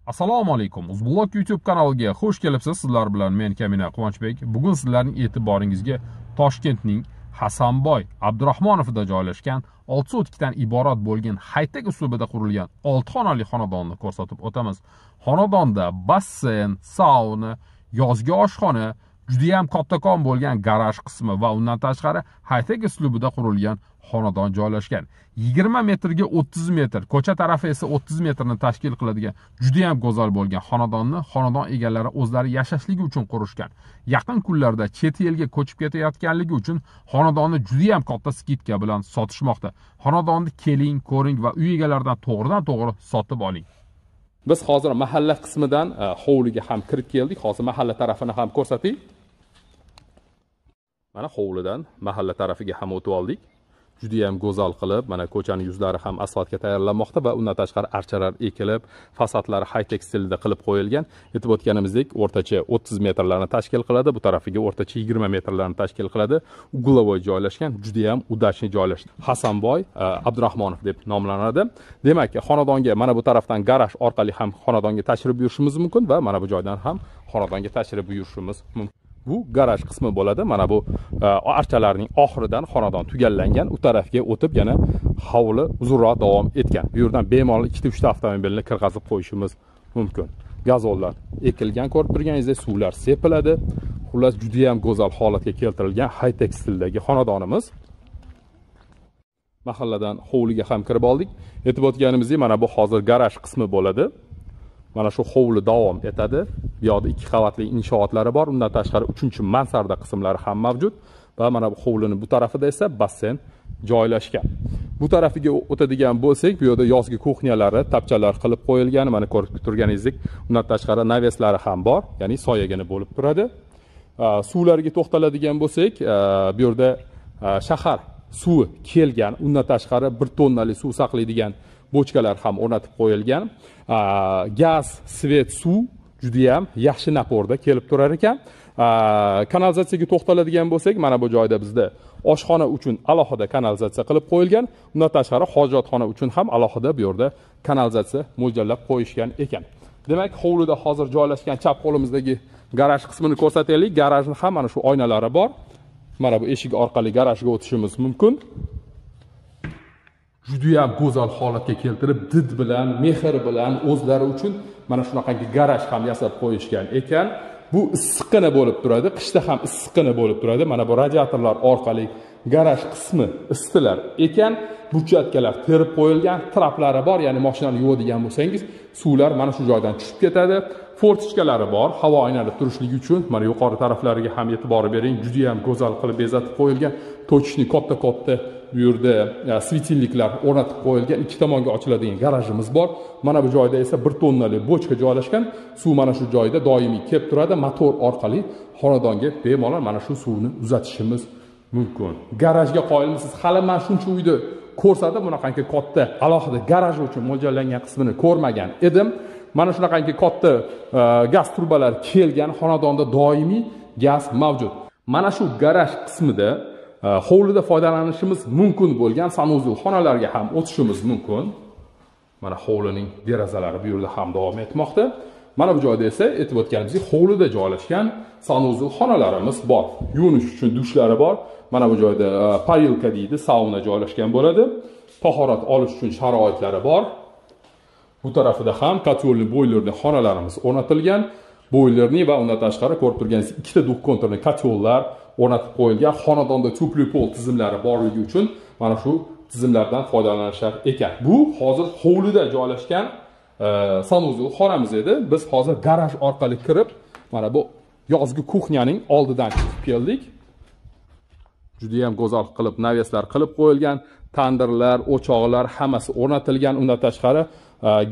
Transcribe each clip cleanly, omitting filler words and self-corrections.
Assalomu alaykum. Uzblog YouTube kanaliga xush kelibsiz. Sizlar bilan men Kamina Quvonchbek. Bugun sizlarning e'tiboringizga Toshkentning Hasanboy Abdurahmonovida joylashgan 6 sotkdan iborat bo'lgan high-tech uslubida qurilgan 6 xonali xonadonni ko'rsatib o'tamiz. Xonadonda basseyn, sauna, yozgi oshxona, juda ham kattakon bo'lgan garaj qismi va undan tashqari high-tech uslubida qurilgan xonadon joylashgan. 20 metrga 30 metr, ko'cha tarafi esa 30 metrni tashkil qiladigan juda ham go'zal bo'lgan xonadonni xonadon egalari o'zlari yashashligi uchun qurishgan. Yaqin kunlarda chet elga ko'chib ketayotganligi uchun xonadonni juda ham katta skidka bilan sotishmoqda. Xonadonni keling, ko'ring va uy egalaridan to'g'ridan-to'g'ri sotib oling. Biz hozir mahalla qismidan hovliga ham kirib keldik. Hozir mahalla tarafini ham ko'rsataylik. Mana hovlidan mahalla tarafiga ham o'tib oldik. Juda ham go'zal qilib, mana ko'chaning yuzlari ham asfaltga tayyorlanmoqda va undan tashqari archalar ekilib, fasadlari high-tech stilda qilib qo'yilgan. Aytib o'tganimizdek, o'rtacha 30 metrlarni tashkil qiladi, bu tarafiga o'rtacha 20 metrlarni tashkil qiladi. Uglovoy joylashgan, juda ham udachniy joylashgan. Hasanboy Abdurahmonov deb nomlanadi. Demak, xonadonga mana bu tarafdan garaj orqali ham xonadonga tashrif buyurishimiz mumkin va mana bu joydan ham xonadonga tashrif buyurishimiz mumkin. Bu garaj qismi bo'ladi. Mana bu archalarning oxiridan xonadon tugallangan. U tarafga o'tib yana hovli uzunroq davom etgan. Bu yerdan bemalol 2-3 ta avtomobilni kirg'azib qo'yishimiz mumkin. Gazollar ekilgan, ko'rib turganingizdek suvlar sepiladi. Xullas juda ham go'zal holatga keltirilgan high-tech stildagi xonadonimiz. Mahalladan hovliga ham kirib oldik. Aytib o'tganimizdek, mana bu hozir garaj qismi bo'ladi. Mana shu hovli davom etadi. Bu yoqda 2 qavatli inshootlari bor. Undan tashqari 3-mansarda qismlari ham mavjud va mana bu hovlining bu tarafida esa basseyn joylashgan. Bu tarafiga o'tadigan bo'lsak, bu yerda yozgi kuxnyalari, tapchalar qilib qo'yilgan. Mana ko'rib turganingizdek, undan tashqari naveslari ham bor, ya'ni soyagina bo'lib turadi. Suvlarga to'xtaladigan bo'lsak, bu yerda shahar suvi kelgan. Undan tashqari 1 tonnali suv saqlaydigan bochkalar ham o'rnatib qo'yilgan. Gaz, svet, suv juda ham yaxshi naporda kelib turar ekan. Kanalizatsiyaga to'xtaladigan bo'lsak, mana bu joyda bizda oshxona uchun alohida kanalizatsiya qilib qo'yilgan. Undan tashqari hojatxona uchun ham alohida bu yerda kanalizatsiya mo'ljallab qo'yishgan ekan. Demak, hovlida hozir joylashgan chap qo'limizdagi garaj qismini ko'rsataylik. Garajning ham mana shu oynalari bor. Mana bu eshik orqali garajga o'tishimiz mumkin. Juda ham go'zal holatga keltirib, did bilan, mehr bilan o'zlari uchun mana shunaqangi garaj ham yasab qo'yishgan ekan. Bu issiqqina bo'lib turadi, qishda ham issiqqina bo'lib turadi. Mana bu radiatorlar orqali garaj qismi isitilar ekan. Burchakkalar terib qo'yilgan, traplari bor, ya'ni mashinani yuvadigan bo'lsangiz, suvlar mana shu joydan tushib ketadi. Fortichkalari bor, havo aynalib turishligi uchun. Mana yuqori taraflariga ham e'tibor bering. Juda ham go'zal qilib bezatib qo'yilgan. Tochishni katta-katta bu yerda svetilliklar o'rnatib qo'yilgan, 2 tomonga ochiladigan garajimiz bor. Mana bu joyda esa 1 tonnali bochka joylashgan. Suv mana shu joyda doimiy kelib turadi. Motor orqali xonadonga bemalol mana shu suvni uzatishimiz mumkin. Garajga qoyilmisiz? Hali men shuncha uyda ko'rsatib, bunaqangi katta alohida garaj uchun mo'ljallangan qismini ko'rmagan edim. Mana shunaqangi katta gaz turbalari kelgan, xonadonda doimiy gaz mavjud. Mana shu garaj qismida hovlida foydalanishimiz mumkin bo'lgan sanuzul xonalarga ham o'tishimiz mumkin. Mana hovlining derazalari bu yerda ham davom etmoqda. Mana bu joyda esa aytib o'tganimizdek hovlida joylashgan sanuzul xonalarimiz bor. Yuvinish uchun dushlari bor. Mana bu joyda parilka deydi, sauna joylashgan bo'ladi. Tahorat olish uchun sharoitlari bor. Bu tarafida ham kotyolli boylerli xonalarimiz o'rnatilgan. Boylerni va undan tashqari ko'rib turganingiz 2 ta duxkontrli kotyollar o'rnatib qo'yilgan. Xonadonda tupli pol tizimlari borligi uchun mana shu tizimlardan foydalanishar ekan. Bu hozir hovlida joylashgan sanuzul xonamiz edi. Biz hozir garaj orqali kirib, mana bu yozgi kuxnyaning oldidan chiqib keldik. Juda ham go'zal qilib naveslar qilib qo'yilgan, tandirlar, o'choqlar hammasi o'rnatilgan. Undan tashqari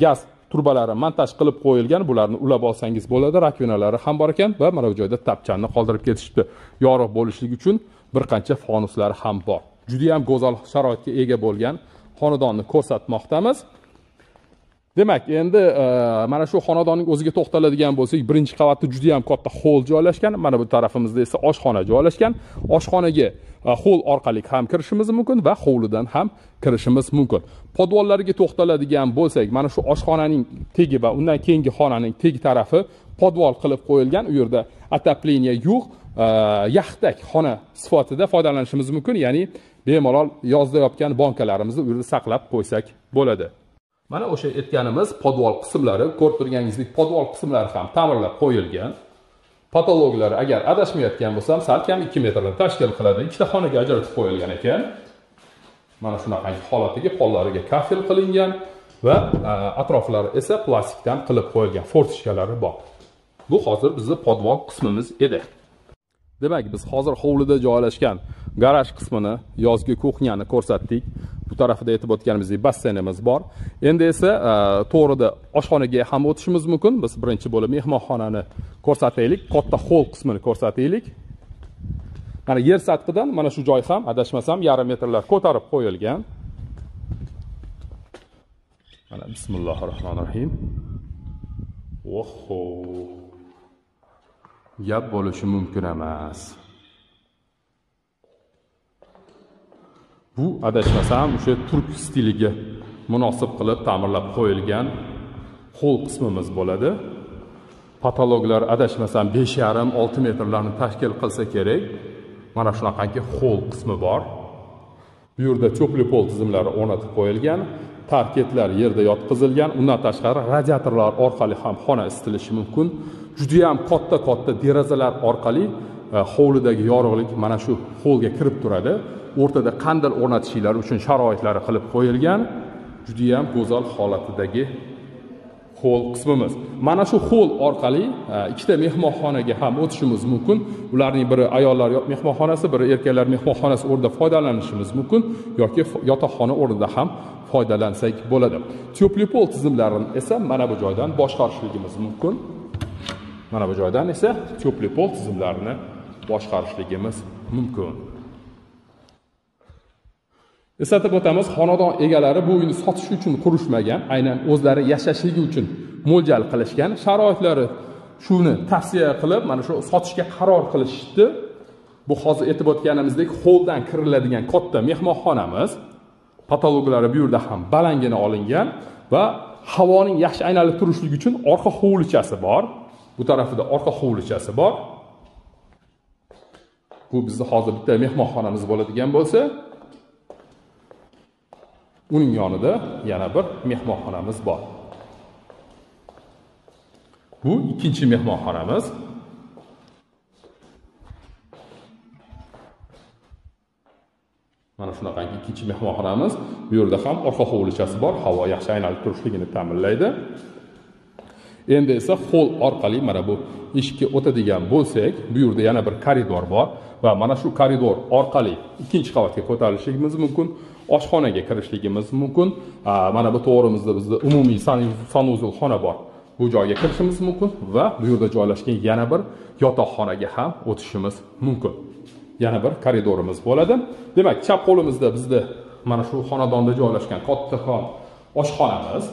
gaz turbalari montaj qilib qo'yilgan. Bularni ulab olsangiz bo'ladi. Rakvinalari ham bor ekan va mana bu joyda tapchanni qoldirib ketishdi. Yorug' bo'lishligi uchun bir qancha fonuslari ham bor. Juda ham go'zal sharoitga ega bo'lgan xonadonni ko'rsatmoqdamiz. Demak, endi mana shu xonadonning o'ziga to'xtaladigan bo'lsak, birinchi qavatda juda ham katta hol joylashgan. Mana bu tarafimizda esa oshxona joylashgan. Oshxonaga hol orqali ham kirishimiz mumkin va hovlidan ham kirishimiz mumkin. Podvollariga to'xtaladigan bo'lsak, mana shu oshxonaning tegi va undan keyingi xonaning teg tarafi podvol qilib qo'yilgan. U yerda отопление yo'q, yaxtak xona sifatida foydalanishimiz mumkin. Ya'ni bemalol yozda yopgan bankalarimizni u yerda saqlab qo'ysak bo'ladi. Mana o'sha aytganimiz podvol qismlari, ko'rib turganingizdek, podvol qismlari ham ta'mirlab qo'yilgan. Patologlari agar adashmayotgan bo'lsam, salkam 2 metrni tashkil qiladi. Ikkita xonaga ajratib qo'yilgan ekan. Mana shunaqangi holatiga pollariga kafel qilingan va atroflari esa plastikdan qilib qo'yilgan, fortishkalari bor. Bu hozir bizning podvol qismimiz edi. Demak, biz hozir hovlida joylashgan garaj qismini, yozgi kuxnyani ko'rsatdik. Bu tarafida aytib o'tganimizdek basseynimiz bor. Endi esa to'g'rida oshxonaga ham o'tishimiz mumkin. Biz birinchi bo'lib mehmonxonani ko'rsataylik, katta hol qismini ko'rsataylik. Mana yer sathidan mana shu joy ham adashmasam yarim metrlar ko'tarib qo'yilgan. Mana bismillahirrohmanirrohim. Oho. Gap bo'lishi mumkin emas. Bu adashmasam o'sha turk stiliga munosib qilib ta'mirlab qo'yilgan hol qismimiz bo'ladi. Patologlar adashmasam 5,5-6 metrlarni tashkil qilsa kerak. Mana shunaqangi hol qismi bor. Bu yerda cho'pli pol tizimlari o'rnatib qo'yilgan, parketlar yerda yotqizilgan. Undan tashqari radiatorlar orqali ham xona isitilishi mumkin. Juda ham katta derazalar orqali hovlidagi yorug'lik mana shu holga kirib turadi. O'rtada qandil o'rnatishlar uchun sharoitlari qilib qo'yilgan. Juda ham go'zal holatidagi hol qismimiz. Mana shu hol orqali ikkita mehmonxonaga ham o'tishimiz mumkin. Ularning biri ayollar mehmonxonasi, biri erkaklar mehmonxonasi o'rnida foydalanishimiz mumkin yoki yotoqxona o'rnida ham foydalansak bo'ladi. Cho'pli pol tizimlarini esa mana bu joydan boshqarishligimiz mumkin. Mana bu joydan esa cho'pli pol tizimlarini boshqarishligimiz mumkin. Eslatib o'tamiz, xonadon egalari bu uyni sotish uchun qurishmagan, aynan o'zlari yashashligi uchun mo'ljal qilishgan. Sharoitlari shuni tavsiya qilib, mana shu sotishga qaror qilishdi. Bu hozir aytib o'tganimizdek, holdan kiriladigan katta mehmonxonamiz. Patologlari bu yerda ham balangina olingan va havoning yaxshi aynalib turishligi uchun orqa hovlichasi bor. Bu tarafida orqa hovlichasi bor. Bu bizning hozir bitta mehmonxonamiz bo'ladigan bo'lsa, uning yonida yana bir mehmonxonamiz bor. Bu ikkinchi mehmonxonamiz. Mana shunaqangi ikkinchi mehmonxonamiz. Bu yerda ham orqa hovlichasi bor, havo yaxshi aynalib turishligini ta'minlaydi. Endi esa hol orqali mana bu eshikka o'tadigan bo'lsak, bu yerda yana bir koridor bor va mana shu koridor orqali ikkinchi qavatga ko'tarilishimiz mumkin. Oshxonaga kirishligimiz mumkin. Mana bu to'g'rimizda bizda umumiy sanuzul xona bor. Bu joyga kirishimiz mumkin va bu yerda joylashgan yana bir yotoqxonaga ham o'tishimiz mumkin. Yana bir koridorimiz bo'ladi. Demak, chap qo'limizda bizda mana shu xonadonda joylashgan kattakon oshxonamiz.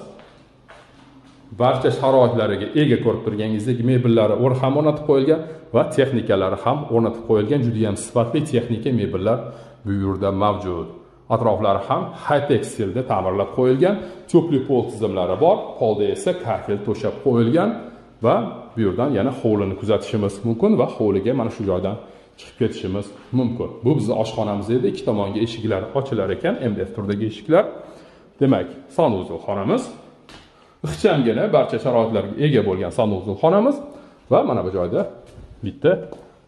Barcha sharoitlariga ega, ko'rib turganingizdek, mebellari ham o'rnatib qo'yilgan va texnikalari ham o'rnatib qo'yilgan. Juda ham sifatli texnika mebellar bu yerda mavjud. Atroflari ham high-tech stilda ta'mirlab qo'yilgan. Cho'pli pol tizimlari bor. Polda esa kafel to'shab qo'yilgan va bu yerdan yana hovlini kuzatishimiz mumkin va hovliga mana shu joydan chiqib ketishimiz mumkin. Bu bizning oshxonamiz edi. Ikki tomonga eshiklar ochilar ekan, MDF turdagi eshiklar. Demak, sanuzul xonamiz. Ixchamgina barcha sharoitlarga ega bo'lgan sanuzul xonamiz va mana bu joyda bitta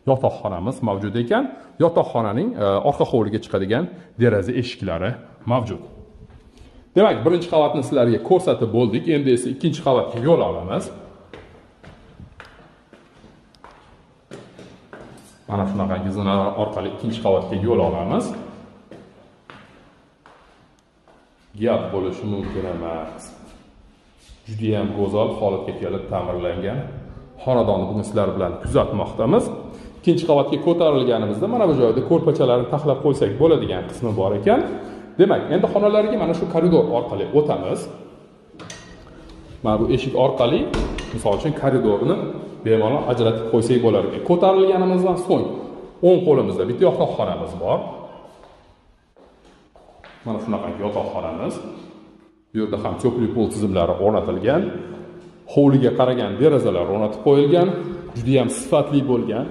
yotoqxonamiz mavjud ekan. Yotoqxonaning orqa hovliga chiqadigan deraza eshiklari mavjud. Demak, birinchi qavatni sizlarga ko'rsatib bo'ldik. Endi esa ikkinchi qavatga yo'l olamiz. Mana shunaqangi zinalar orqali ikkinchi qavatga yo'l olamiz. Gap bo'lishi mumkin emas. Juda ham go'zal holatga kelib ta'mirlangan xonadonni bugun sizlar bilan kuzatmoqdamiz. Ikkinchi qavatga ko'tarilganimizda mana bu joyda ko'rpachalarni taxlab qo'ysak bo'ladigan qismi bor ekan. Demak, endi xonalarga mana shu koridor orqali o'tamiz. mana bu eshik orqali misol uchun koridorni bemalol ajratib qo'ysak bo'lar ekan. Ko'tarilganimizdan so'ng o'ng qo'limizda bitta yotoqxonamiz bor. Mana shunaqa yotoqxonamiz. Bu yerda ham cho'pli pol tizimlari o'rnatilgan. Hovliga qaragan derazalar o'rnatib qo'yilgan. Juda ham sifatli bo'lgan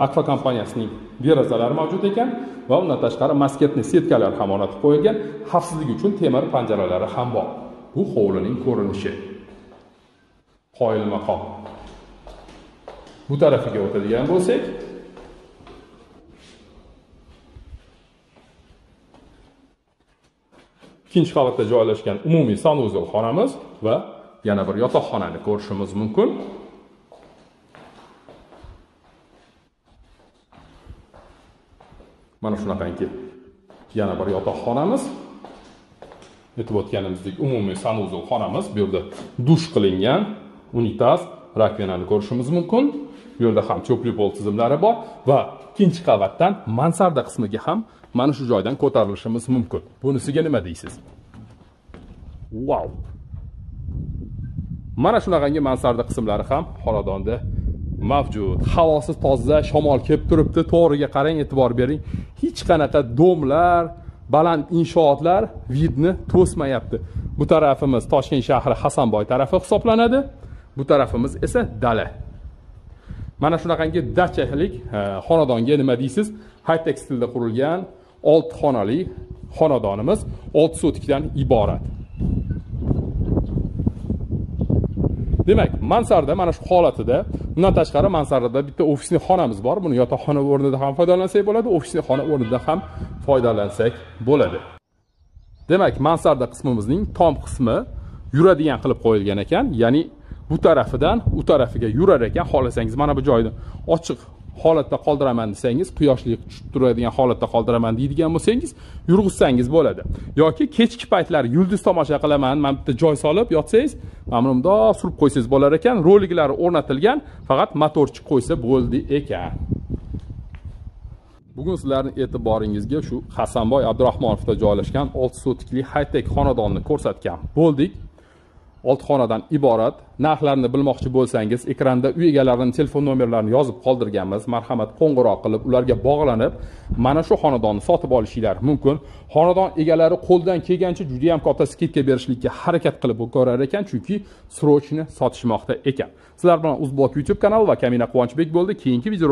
Akfa kompaniyasining derazalari mavjud ekan va undan tashqari mosketli setkalar ham o'rnatib qo'yilgan. Xavfsizlik uchun temir panjaralari ham bor. Bu hovlining ko'rinishi. Qoyilmaqom. Bu tarafiga o'tadigan bo'lsak, ikkinchi qavatda joylashgan umumiy sanuzel xonamiz va yana bir yotoqxonani ko'rishimiz mumkin. Mana shunaqangi yana bir yotoqxonamiz. Aytib o'tganimizdek umumiy sanuzel xonamiz. Bu yerda dush qilingan unitaz, rakvinani ko'rishimiz mumkin. Bu yerda ham cho'pli pol tizimlari bor va ikkinchi qavatdan mansarda qismiga ham mana shu joydan ko'tarilishimiz mumkin. Bunisiga nima deysiz? Wow! Mana shunaqangi mansarda qismlari ham xonadonda mavjud. Havosi toza, shamol kelib turibdi. To'g'riga qarang, e'tibor bering. Hech qanaqa domlar, baland inshootlar vidni to'smayapti. Bu tarafimiz Toshkent shahri Hasanboy tarafi hisoblanadi. Bu tarafimiz esa dala. Mana shunaqangi dachalik xonadonga nima deysiz? High-tech stilda qurilgan 6 xonali xonadonimiz 6 sotikdan iborat. Demak, mansarda mana shu holatida, undan tashqari mansardada bitta ofisli xonamiz bor. Buni yotoqxona o'rnida ham foydalansak bo'ladi, ofisli xona o'rnida ham foydalansak bo'ladi. Demak, mansarda qismimizning tom qismi yuradigan qilib qo'yilgan ekan, ya'ni bu tarafidan u tarafiga yurar ekan. Xohlasangiz mana bu joyni ochiq holatda qoldiraman desangiz, quyoshli tushib turadigan holatda qoldiraman deydigan bo'lsangiz, yurg'izsangiz bo'ladi. Yoki kechki paytlar yulduz tomosha qilaman, mana bitta joy solib yotsangiz, mana buni bundoq surib qo'ysangiz bo'lar ekan. Roliklari o'rnatilgan, faqat motorchi qo'ysa bo'ldi ekan. Bugun sizlarning e'tiboringizga shu Hasanboy Abdurahmonovda joylashgan 6 sotikli high-tech xonadonni ko'rsatgan bo'ldik. 6 xonadan iborat. Narxlarini bilmoqchi bo'lsangiz, ekranda uy egalarining telefon nomerlarini yozib qoldirganmiz. Marhamat, qo'ng'iroq qilib, ularga bog'lanib, mana shu xonadonni sotib olishinglar mumkin. Xonadon egalari qo'ldan kelgancha juda ham katta skidka berishlikka harakat qilib ko'rar ekan, chunki srochni sotishmoqda ekan. Sizlar bilan Uzbok YouTube kanali va Kamina Quvonchbek bo'ldi. Keyingi video